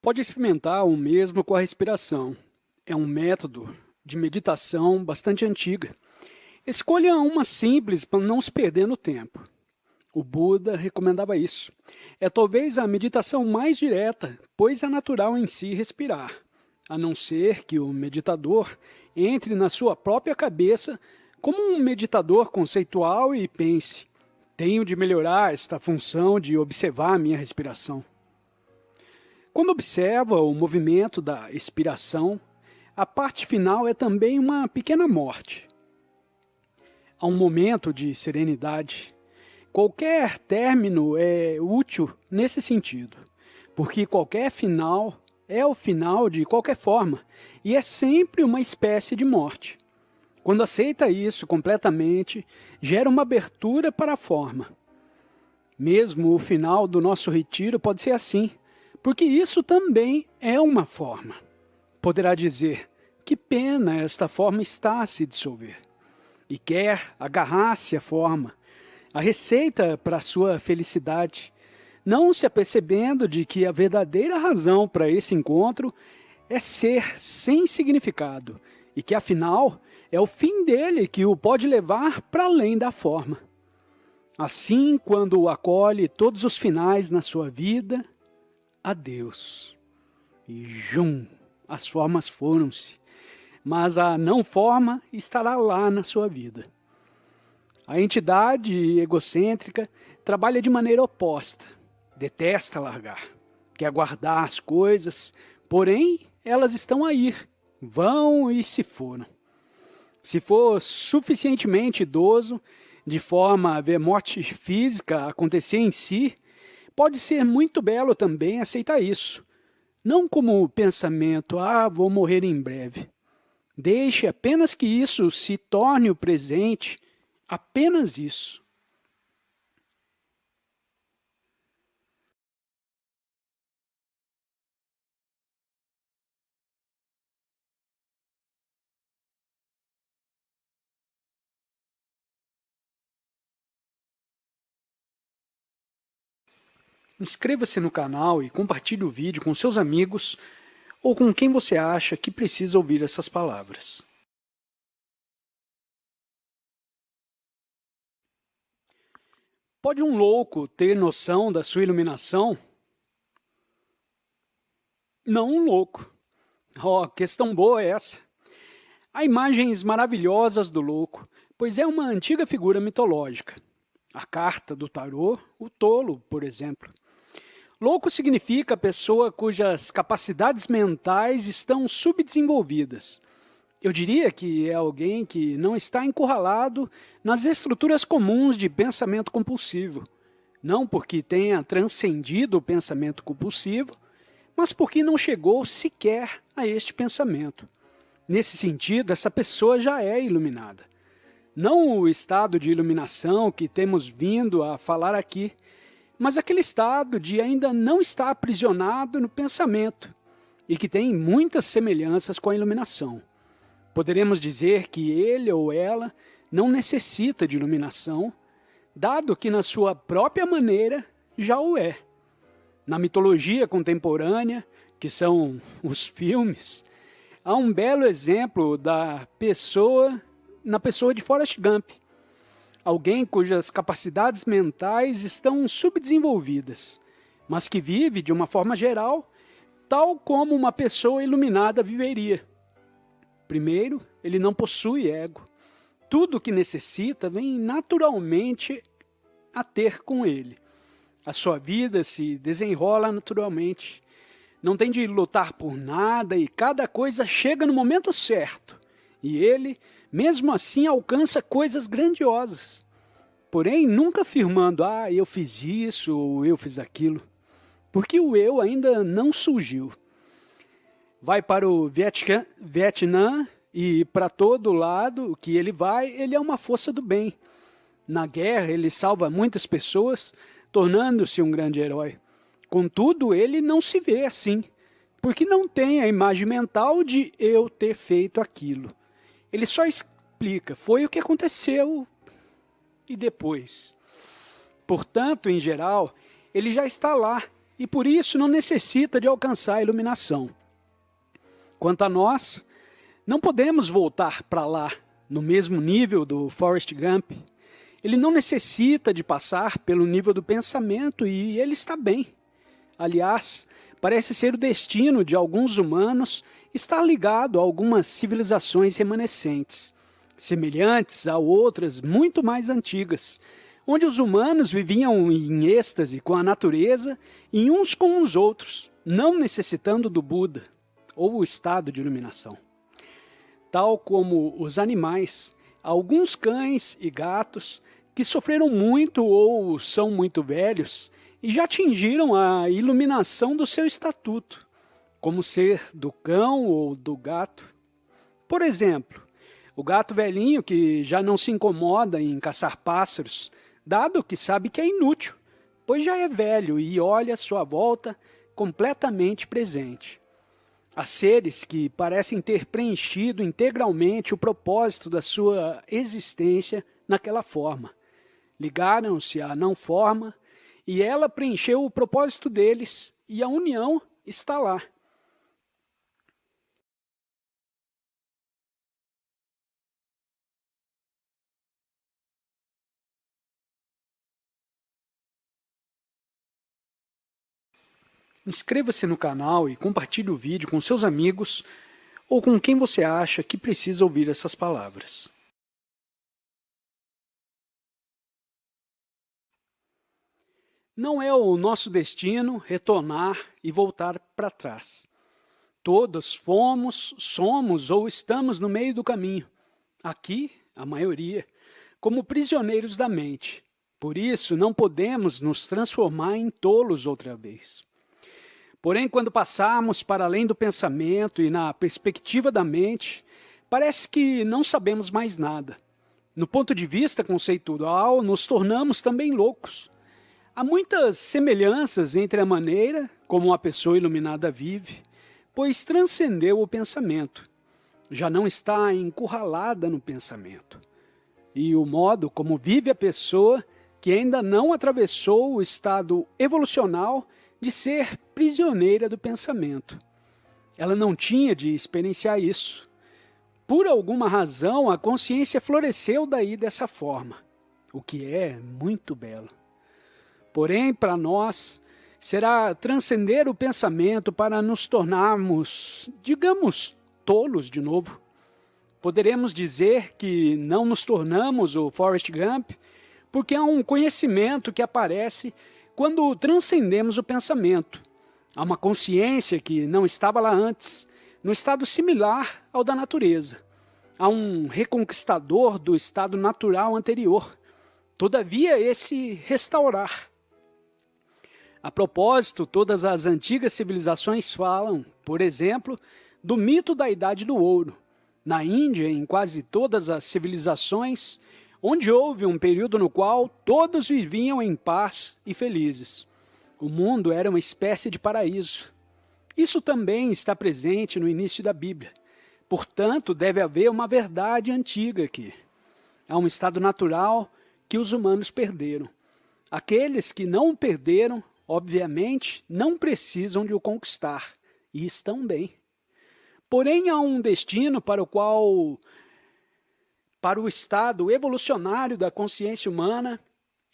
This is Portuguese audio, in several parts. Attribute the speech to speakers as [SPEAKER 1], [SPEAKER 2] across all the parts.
[SPEAKER 1] Pode experimentar o mesmo com a respiração. É um método de meditação bastante antiga. Escolha uma simples para não se perder no tempo. O Buda recomendava isso. É talvez a meditação mais direta, pois é natural em si respirar, a não ser que o meditador entre na sua própria cabeça como um meditador conceitual e pense: tenho de melhorar esta função de observar a minha respiração. Quando observa o movimento da expiração, a parte final é também uma pequena morte. Há um momento de serenidade. Qualquer término é útil nesse sentido, porque qualquer final é o final de qualquer forma e é sempre uma espécie de morte. Quando aceita isso completamente, gera uma abertura para a forma. Mesmo o final do nosso retiro pode ser assim, porque isso também é uma forma. Poderá dizer: que pena esta forma está a se dissolver. E quer agarrar-se à forma, a receita para a sua felicidade, não se apercebendo de que a verdadeira razão para esse encontro é ser sem significado e que, afinal, é o fim dele que o pode levar para além da forma. Assim, quando acolhe todos os finais na sua vida, adeus. E jum, as formas foram-se, mas a não forma estará lá na sua vida. A entidade egocêntrica trabalha de maneira oposta, detesta largar, quer guardar as coisas, porém elas estão a ir, vão e se foram. Se for suficientemente idoso, de forma a ver morte física acontecer em si, pode ser muito belo também aceitar isso. Não como pensamento: vou morrer em breve. Deixe apenas que isso se torne o presente, apenas isso. Inscreva-se no canal e compartilhe o vídeo com seus amigos ou com quem você acha que precisa ouvir essas palavras. Pode um louco ter noção da sua iluminação? Não um louco. Questão boa essa. Há imagens maravilhosas do louco, pois é uma antiga figura mitológica. A carta do tarô, o tolo, por exemplo. Louco significa pessoa cujas capacidades mentais estão subdesenvolvidas. Eu diria que é alguém que não está encurralado nas estruturas comuns de pensamento compulsivo. Não porque tenha transcendido o pensamento compulsivo, mas porque não chegou sequer a este pensamento. Nesse sentido, essa pessoa já é iluminada. Não o estado de iluminação que temos vindo a falar aqui, mas aquele estado de ainda não estar aprisionado no pensamento e que tem muitas semelhanças com a iluminação. Poderemos dizer que ele ou ela não necessita de iluminação, dado que na sua própria maneira já o é. Na mitologia contemporânea, que são os filmes, há um belo exemplo na pessoa de Forrest Gump. Alguém cujas capacidades mentais estão subdesenvolvidas, mas que vive de uma forma geral, tal como uma pessoa iluminada viveria. Primeiro, ele não possui ego. Tudo o que necessita vem naturalmente a ter com ele. A sua vida se desenrola naturalmente. Não tem de lutar por nada e cada coisa chega no momento certo. E ele, mesmo assim, alcança coisas grandiosas. Porém, nunca afirmando: eu fiz isso ou eu fiz aquilo. Porque o eu ainda não surgiu. Vai para o Vietnã e para todo lado que ele vai, ele é uma força do bem. Na guerra, ele salva muitas pessoas, tornando-se um grande herói. Contudo, ele não se vê assim, porque não tem a imagem mental de eu ter feito aquilo. Ele só explica: foi o que aconteceu e depois. Portanto, em geral, ele já está lá e por isso não necessita de alcançar a iluminação. Quanto a nós, não podemos voltar para lá, no mesmo nível do Forrest Gump. Ele não necessita de passar pelo nível do pensamento e ele está bem. Aliás, parece ser o destino de alguns humanos estar ligado a algumas civilizações remanescentes, semelhantes a outras muito mais antigas, onde os humanos viviam em êxtase com a natureza e uns com os outros, não necessitando do Buda ou o estado de iluminação. Tal como os animais, alguns cães e gatos que sofreram muito ou são muito velhos e já atingiram a iluminação do seu estatuto, como ser do cão ou do gato. Por exemplo, o gato velhinho que já não se incomoda em caçar pássaros, dado que sabe que é inútil, pois já é velho e olha à sua volta completamente presente. Há seres que parecem ter preenchido integralmente o propósito da sua existência naquela forma. Ligaram-se à não-forma e ela preencheu o propósito deles e a união está lá. Inscreva-se no canal e compartilhe o vídeo com seus amigos ou com quem você acha que precisa ouvir essas palavras. Não é o nosso destino retornar e voltar para trás. Todos fomos, somos ou estamos no meio do caminho. Aqui, a maioria, como prisioneiros da mente. Por isso, não podemos nos transformar em tolos outra vez. Porém, quando passarmos para além do pensamento e na perspectiva da mente, parece que não sabemos mais nada. No ponto de vista conceitual, nos tornamos também loucos. Há muitas semelhanças entre a maneira como uma pessoa iluminada vive, pois transcendeu o pensamento, já não está encurralada no pensamento, e o modo como vive a pessoa que ainda não atravessou o estado evolucional de ser prisioneira do pensamento. Ela não tinha de experienciar isso. Por alguma razão, a consciência floresceu daí dessa forma, o que é muito belo. Porém, para nós, será transcender o pensamento para nos tornarmos, digamos, tolos de novo. Poderemos dizer que não nos tornamos o Forrest Gump, porque há um conhecimento que aparece quando transcendemos o pensamento. Há uma consciência que não estava lá antes, no estado similar ao da natureza. Há um reconquistador do estado natural anterior. Todavia, esse restaurar. A propósito, todas as antigas civilizações falam, por exemplo, do mito da Idade do Ouro. Na Índia, em quase todas as civilizações, onde houve um período no qual todos viviam em paz e felizes. O mundo era uma espécie de paraíso. Isso também está presente no início da Bíblia. Portanto, deve haver uma verdade antiga aqui. Há um estado natural que os humanos perderam. Aqueles que não o perderam, obviamente, não precisam de o conquistar, e estão bem. Porém, há um destino para o estado evolucionário da consciência humana,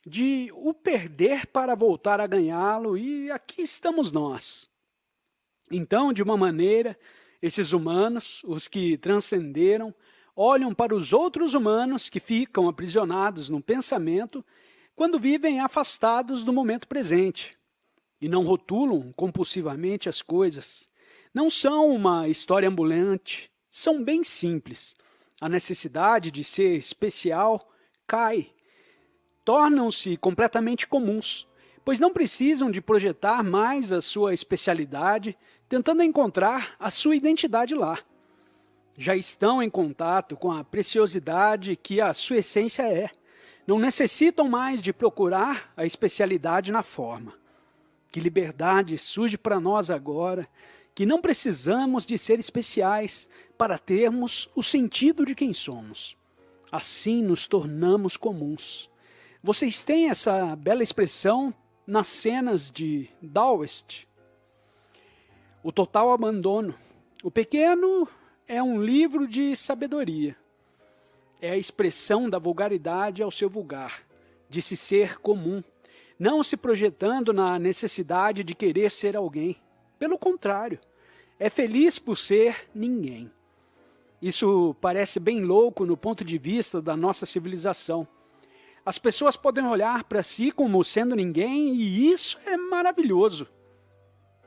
[SPEAKER 1] de o perder para voltar a ganhá-lo, e aqui estamos nós. Então, de uma maneira, esses humanos, os que transcenderam, olham para os outros humanos que ficam aprisionados no pensamento quando vivem afastados do momento presente, e não rotulam compulsivamente as coisas. Não são uma história ambulante, são bem simples. A necessidade de ser especial cai. Tornam-se completamente comuns, pois não precisam de projetar mais a sua especialidade, tentando encontrar a sua identidade lá. Já estão em contato com a preciosidade que a sua essência é. Não necessitam mais de procurar a especialidade na forma. Que liberdade surge para nós agora, que não precisamos de ser especiais para termos o sentido de quem somos. Assim nos tornamos comuns. Vocês têm essa bela expressão nas cenas de Daoist, o total abandono. O pequeno é um livro de sabedoria. É a expressão da vulgaridade ao seu vulgar, de se ser comum, não se projetando na necessidade de querer ser alguém. Pelo contrário, é feliz por ser ninguém. Isso parece bem louco no ponto de vista da nossa civilização. As pessoas podem olhar para si como sendo ninguém e isso é maravilhoso.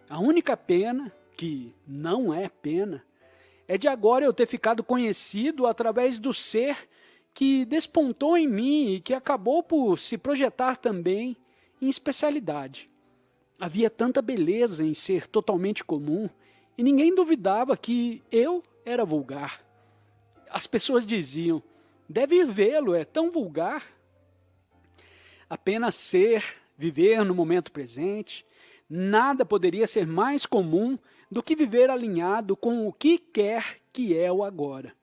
[SPEAKER 1] A única pena, que não é pena, é de agora eu ter ficado conhecido através do ser que despontou em mim e que acabou por se projetar também em especialidade. Havia tanta beleza em ser totalmente comum e ninguém duvidava que eu era vulgar. As pessoas diziam, deve vê-lo, é tão vulgar. Apenas ser, viver no momento presente, nada poderia ser mais comum do que viver alinhado com o que quer que é o agora.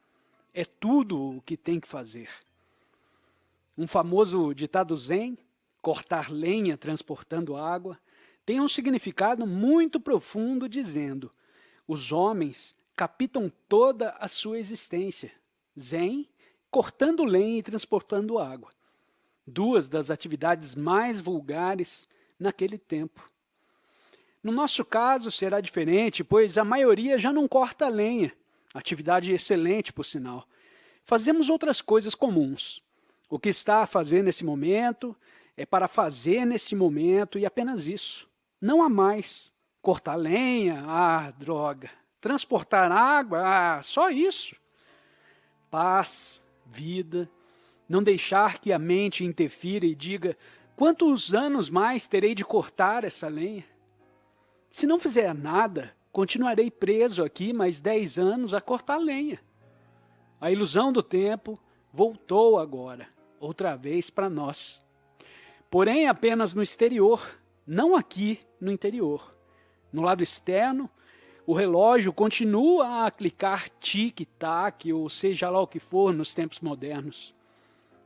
[SPEAKER 1] É tudo o que tem que fazer. Um famoso ditado zen, cortar lenha transportando água, tem um significado muito profundo dizendo, os homens captam toda a sua existência. Zen, cortando lenha e transportando água. Duas das atividades mais vulgares naquele tempo. No nosso caso será diferente, pois a maioria já não corta lenha, atividade excelente por sinal. Fazemos outras coisas comuns. O que está a fazer nesse momento é para fazer nesse momento e apenas isso. Não há mais. Cortar lenha, droga. Transportar água, só isso. Paz, vida, não deixar que a mente interfira e diga quantos anos mais terei de cortar essa lenha. Se não fizer nada, continuarei preso aqui mais 10 anos a cortar lenha. A ilusão do tempo voltou agora, outra vez para nós. Porém, apenas no exterior, não aqui no interior. No lado externo, o relógio continua a clicar tic-tac, ou seja lá o que for nos tempos modernos.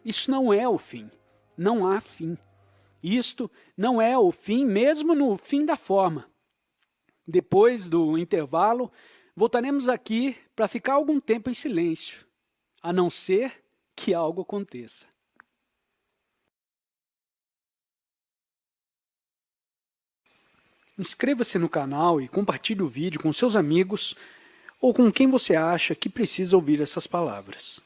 [SPEAKER 1] Isso não é o fim, não há fim. Isto não é o fim, mesmo no fim da forma. Depois do intervalo, voltaremos aqui para ficar algum tempo em silêncio, a não ser que algo aconteça. Inscreva-se no canal e compartilhe o vídeo com seus amigos ou com quem você acha que precisa ouvir essas palavras.